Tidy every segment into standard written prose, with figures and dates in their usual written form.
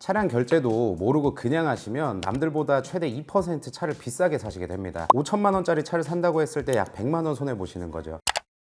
차량 결제도 모르고 그냥 하시면 남들보다 최대 2% 차를 비싸게 사시게 됩니다. 5천만 원짜리 차를 산다고 했을 때 약 100만 원 손해 보시는 거죠.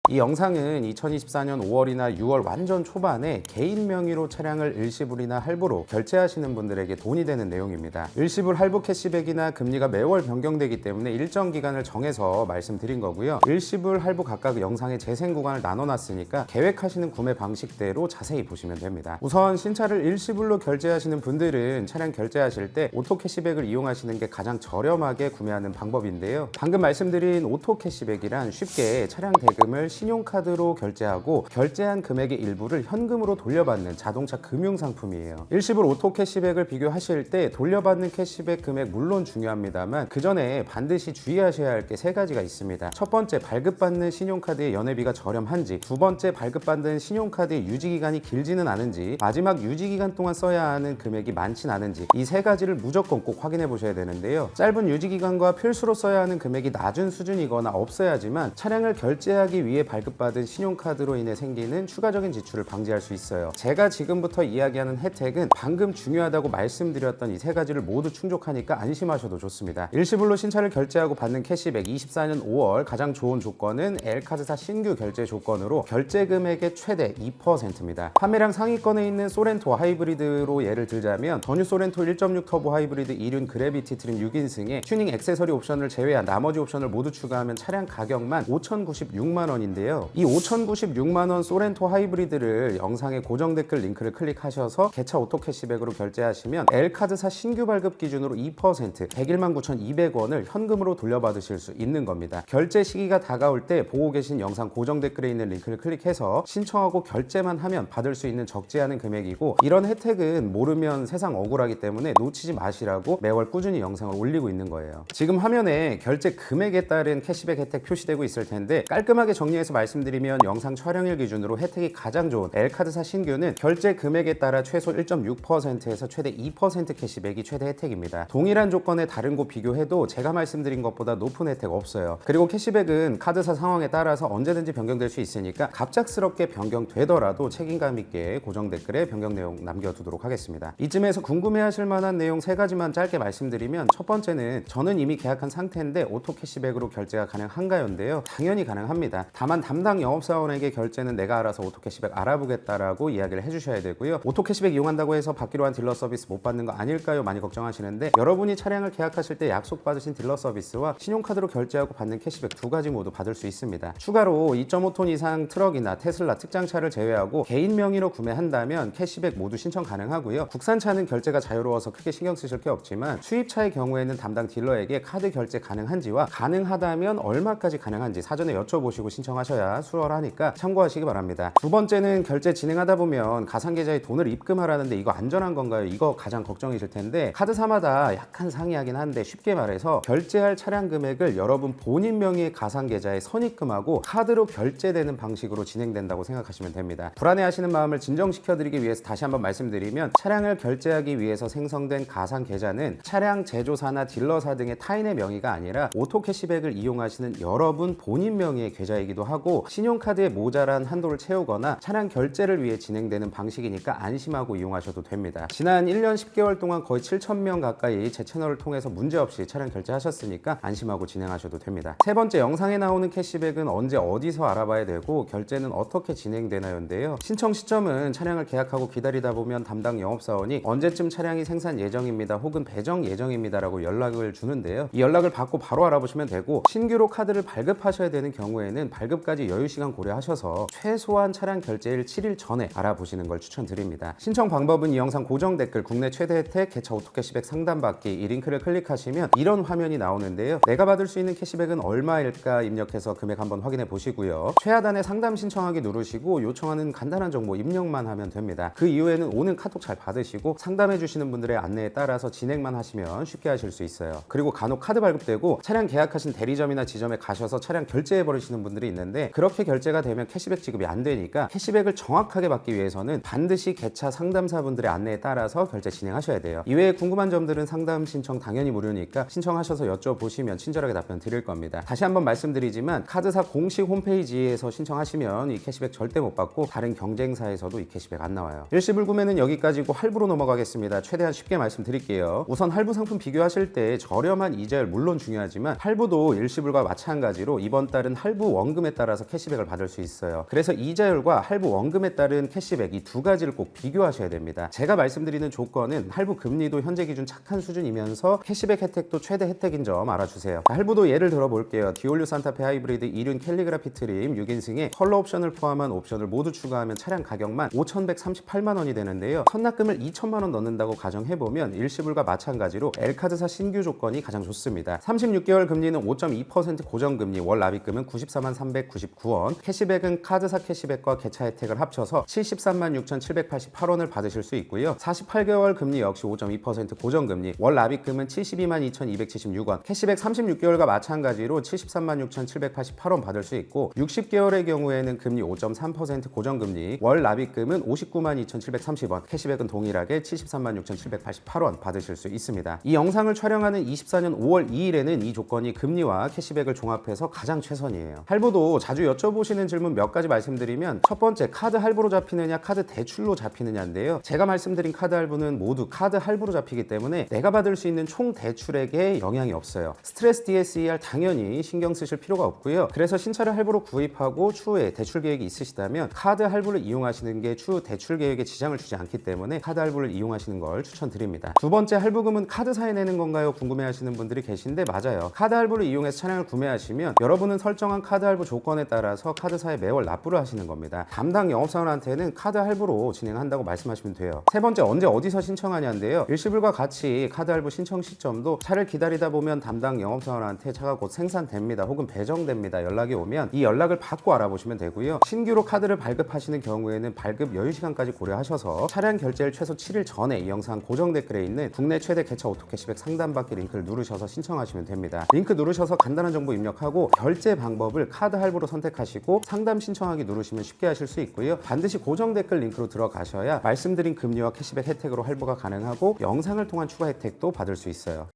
이 영상은 2024년 5월이나 6월 완전 초반에 개인 명의로 차량을 일시불이나 할부로 결제하시는 분들에게 돈이 되는 내용입니다. 일시불 할부 캐시백이나 금리가 매월 변경되기 때문에 일정 기간을 정해서 말씀드린 거고요. 일시불 할부 각각 영상의 재생 구간을 나눠놨으니까 계획하시는 구매 방식대로 자세히 보시면 됩니다. 우선 신차를 일시불로 결제하시는 분들은 차량 결제하실 때 오토 캐시백을 이용하시는 게 가장 저렴하게 구매하는 방법인데요. 방금 말씀드린 오토 캐시백이란 쉽게 차량 대금을 신용카드로 결제하고 결제한 금액의 일부를 현금으로 돌려받는 자동차 금융상품이에요. 일시불 오토 캐시백을 비교하실 때 돌려받는 캐시백 금액 물론 중요합니다만 그 전에 반드시 주의하셔야 할 게 세 가지가 있습니다. 첫 번째, 발급받는 신용카드의 연회비가 저렴한지, 두 번째, 발급받는 신용카드의 유지기간이 길지는 않은지, 마지막 유지기간 동안 써야 하는 금액이 많진 않은지, 이 세 가지를 무조건 꼭 확인해 보셔야 되는데요. 짧은 유지기간과 필수로 써야 하는 금액이 낮은 수준이거나 없어야지만 차량을 결제하기 위해 발급받은 신용카드로 인해 생기는 추가적인 지출을 방지할 수 있어요. 제가 지금부터 이야기하는 혜택은 방금 중요하다고 말씀드렸던 이 세 가지를 모두 충족하니까 안심하셔도 좋습니다. 일시불로 신차를 결제하고 받는 캐시백 24년 5월 가장 좋은 조건은 L카드사 신규 결제 조건으로 결제 금액의 최대 2%입니다. 판매량 상위권에 있는 소렌토 하이브리드로 예를 들자면 전유 소렌토 1.6 터보 하이브리드 2륜 그래비티 트림 6인승에 튜닝 액세서리 옵션을 제외한 나머지 옵션을 모두 추가하면 차량 가격만 5,096만 원인데요. 이 5,096만 원 소렌토 하이브리드를 영상의 고정 댓글 링크를 클릭하셔서 개차 오토 캐시백으로 결제하시면 L카드사 신규 발급 기준으로 2% 101만 9,200원을 현금으로 돌려받으실 수 있는 겁니다. 결제 시기가 다가올 때 보고 계신 영상 고정 댓글에 있는 링크를 클릭해서 신청하고 결제만 하면 받을 수 있는 적지 않은 금액이고, 이런 혜택은 모르면 세상 억울하기 때문에 놓치지 마시라고 매월 꾸준히 영상을 올리고 있는 거예요. 지금 화면에 결제 금액에 따른 캐시백 혜택 표시되고 있을 텐데 깔끔하게 정리해서 말씀드리면 영상 촬영일 기준으로 혜택이 가장 좋은 L카드사 신규는 결제 금액에 따라 최소 1.6%에서 최대 2% 캐시백이 최대 혜택입니다. 동일한 조건의 다른 곳 비교해도 제가 말씀드린 것보다 높은 혜택 없어요. 그리고 캐시백은 카드사 상황에 따라서 언제든지 변경될 수 있으니까 갑작스럽게 변경되더라도 책임감 있게 고정 댓글에 변경 내용 남겨두도록 하겠습니다. 이쯤에서 궁금해하실 만한 내용 세 가지만 짧게 말씀드리면, 첫 번째는 저는 이미 계약한 상태인데 오토 캐시백으로 결제가 가능한가요인데요. 당연히 가능합니다. 다만 담당 영업사원에게 결제는 내가 알아서 오토 캐시백 알아보겠다라고 이야기를 해주셔야 되고요. 오토 캐시백 이용한다고 해서 받기로 한 딜러 서비스 못 받는 거 아닐까요? 많이 걱정하시는데, 여러분이 차량을 계약하실 때 약속받으신 딜러 서비스와 신용카드로 결제하고 받는 캐시백 두 가지 모두 받을 수 있습니다. 추가로 2.5톤 이상 트럭이나 테슬라 특장차를 제외하고 개인 명의로 구매한다면 캐시백 모두 신청 가능하고요. 국산차는 결제가 자유로워서 크게 신경 쓰실 게 없지만 수입차의 경우에는 담당 딜러에게 카드 결제 가능한지와 가능하다면 얼마까지 가능한지 사전에 여쭤보시고 신청하셔야 수월하니까 참고하시기 바랍니다. 두 번째는 결제 진행하다 보면 가상계좌에 돈을 입금하라는데 이거 안전한 건가요? 이거 가장 걱정이실 텐데, 카드사마다 약간 상이하긴 한데 쉽게 말해서 결제할 차량 금액을 여러분 본인 명의의 가상계좌에 선입금하고 카드로 결제되는 방식으로 진행된다고 생각하시면 됩니다. 불안해하시는 마음을 진정시켜드리기 위해서 다시 한번 말씀드리면, 차량을 결제하기 위해서 생성된 가상계좌는 차량 제조사나 딜러사 등의 타인의 명의가 아니라 오토 캐시백을 이용하시는 여러분 본인 명의의 계좌이기도 하고, 신용카드에 모자란 한도를 채우거나 차량 결제를 위해 진행되는 방식이니까 안심하고 이용하셔도 됩니다. 지난 1년 10개월 동안 거의 7,000명 가까이 제 채널을 통해서 문제없이 차량 결제하셨으니까 안심하고 진행하셔도 됩니다. 세 번째, 영상에 나오는 캐시백은 언제 어디서 알아봐야 되고 결제는 어떻게 진행되나요인데요. 신청 시점은 차량을 계약하고 기다리다 보면 담당 영업사원이 언제쯤 차량이 생산 예정입니다 혹은 배정 예정입니다 라고 연락을 주는데요. 이 연락을 받고 바로 알아보시면 되고, 신규로 카드를 발급하셔야 되는 경우에는 발급까지 여유시간 고려하셔서 최소한 차량 결제일 7일 전에 알아보시는 걸 추천드립니다. 신청 방법은 이 영상 고정 댓글 국내 최대 혜택 개차 오토 캐시백 상담받기 이 링크를 클릭하시면 이런 화면이 나오는데요. 내가 받을 수 있는 캐시백은 얼마일까 입력해서 금액 한번 확인해 보시고요. 최하단에 상담 신청하기 누르시고 요청하는 간단한 정보 입력만 하면 됩니다. 그 이후에는 오는 카톡 잘 받으시고 상담해 주시는 분들의 안내에 따라서 진행만 하시면 쉽게 하실 수 있어요. 그리고 간혹 카드 발급되고 차량 계약하신 대리점이나 지점에 가셔서 차량 결제해 버리시는 분들이 있는데, 되는데 그렇게 결제가 되면 캐시백 지급이 안 되니까 캐시백을 정확하게 받기 위해서는 반드시 개차 상담사분들의 안내에 따라서 결제 진행하셔야 돼요. 이외에 궁금한 점들은 상담 신청 당연히 무료니까 신청하셔서 여쭤보시면 친절하게 답변 드릴 겁니다. 다시 한번 말씀드리지만 카드사 공식 홈페이지에서 신청하시면 이 캐시백 절대 못 받고 다른 경쟁사에서도 이 캐시백 안 나와요. 일시불 구매는 여기까지고 할부로 넘어가겠습니다. 최대한 쉽게 말씀드릴게요. 우선 할부 상품 비교하실 때 저렴한 이자율 물론 중요하지만 할부도 일시불과 마찬가지로 이번 달은 할부 원금에 따라서 캐시백을 받을 수 있어요. 그래서 이자율과 할부 원금에 따른 캐시백 이 두 가지를 꼭 비교하셔야 됩니다. 제가 말씀드리는 조건은 할부 금리도 현재 기준 착한 수준이면서 캐시백 혜택도 최대 혜택인 점 알아주세요. 할부도 예를 들어볼게요. 디올류 산타페 하이브리드 2륜 캘리그라피 트림 6인승에 컬러 옵션을 포함한 옵션을 모두 추가하면 차량 가격만 5,138만 원이 되는데요. 선납금을 2천만 원 넣는다고 가정해보면 일시불과 마찬가지로 L카드사 신규 조건이 가장 좋습니다. 36개월 금리는 5.2% 고정금리, 월 납입금은 94만 399원, 캐시백은 카드사 캐시백과 개차 혜택을 합쳐서 73만 6,788원을 받으실 수 있고요. 48개월 금리 역시 5.2% 고정금리, 월 납입금은 72만 2,276원, 캐시백 36개월과 마찬가지로 73만 6,788원 받을 수 있고 60개월의 경우에는 금리 5.3% 고정금리, 월 납입금은 59만 2,730원, 캐시백은 동일하게 73만 6,788원 받으실 수 있습니다. 이 영상을 촬영하는 24년 5월 2일에는 이 조건이 금리와 캐시백을 종합해서 가장 최선이에요. 할부도 자주 여쭤보시는 질문 몇 가지 말씀드리면 첫 번째, 카드 할부로 잡히느냐 카드 대출로 잡히느냐인데요. 제가 말씀드린 카드 할부는 모두 카드 할부로 잡히기 때문에 내가 받을 수 있는 총 대출액에 영향이 없어요. 스트레스 DSER 당연히 신경 쓰실 필요가 없고요. 그래서 신차를 할부로 구입하고 추후에 대출 계획이 있으시다면 카드 할부를 이용하시는 게 추후 대출 계획에 지장을 주지 않기 때문에 카드 할부를 이용하시는 걸 추천드립니다. 두 번째, 할부금은 카드사에 내는 건가요? 궁금해하시는 분들이 계신데 맞아요. 카드 할부를 이용해서 차량을 구매하시면 여러분은 설정한 카드 할부 조건에 따라서 카드사에 매월 납부를 하시는 겁니다. 담당 영업사원한테는 카드 할부로 진행한다고 말씀하시면 돼요. 세 번째, 언제 어디서 신청하냐인데요. 일시불과 같이 카드 할부 신청 시점도 차를 기다리다 보면 담당 영업사원한테 차가 곧 생산됩니다. 혹은 배정됩니다. 연락이 오면 이 연락을 받고 알아보시면 되고요. 신규로 카드를 발급하시는 경우에는 발급 여유 시간까지 고려하셔서 차량 결제일 최소 7일 전에 이 영상 고정 댓글에 있는 국내 최대 개차 오토 캐시백 상담받기 링크를 누르셔서 신청하시면 됩니다. 링크 누르셔서 간단한 정보 입력하고 결제 방법을 카드 할부로 선택하시고 상담 신청하기 누르시면 쉽게 하실 수 있고요. 반드시 고정 댓글 링크로 들어가셔야 말씀드린 금리와 캐시백 혜택으로 할부가 가능하고 영상을 통한 추가 혜택도 받을 수 있어요.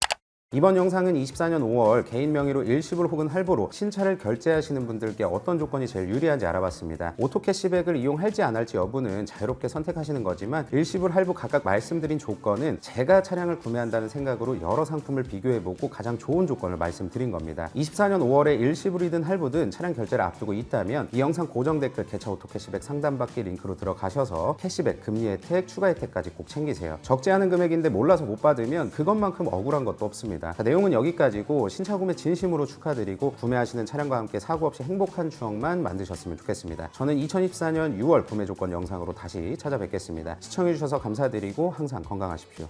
이번 영상은 24년 5월 개인 명의로 일시불 혹은 할부로 신차를 결제하시는 분들께 어떤 조건이 제일 유리한지 알아봤습니다. 오토 캐시백을 이용할지 안 할지 여부는 자유롭게 선택하시는 거지만 일시불, 할부 각각 말씀드린 조건은 제가 차량을 구매한다는 생각으로 여러 상품을 비교해보고 가장 좋은 조건을 말씀드린 겁니다. 24년 5월에 일시불이든 할부든 차량 결제를 앞두고 있다면 이 영상 고정 댓글 개차 오토 캐시백 상담받기 링크로 들어가셔서 캐시백, 금리 혜택, 추가 혜택까지 꼭 챙기세요. 적지 않은 금액인데 몰라서 못 받으면 그것만큼 억울한 것도 없습니다. 자, 내용은 여기까지고 신차 구매 진심으로 축하드리고 구매하시는 차량과 함께 사고 없이 행복한 추억만 만드셨으면 좋겠습니다. 저는 2024년 6월 구매 조건 영상으로 다시 찾아뵙겠습니다. 시청해주셔서 감사드리고 항상 건강하십시오.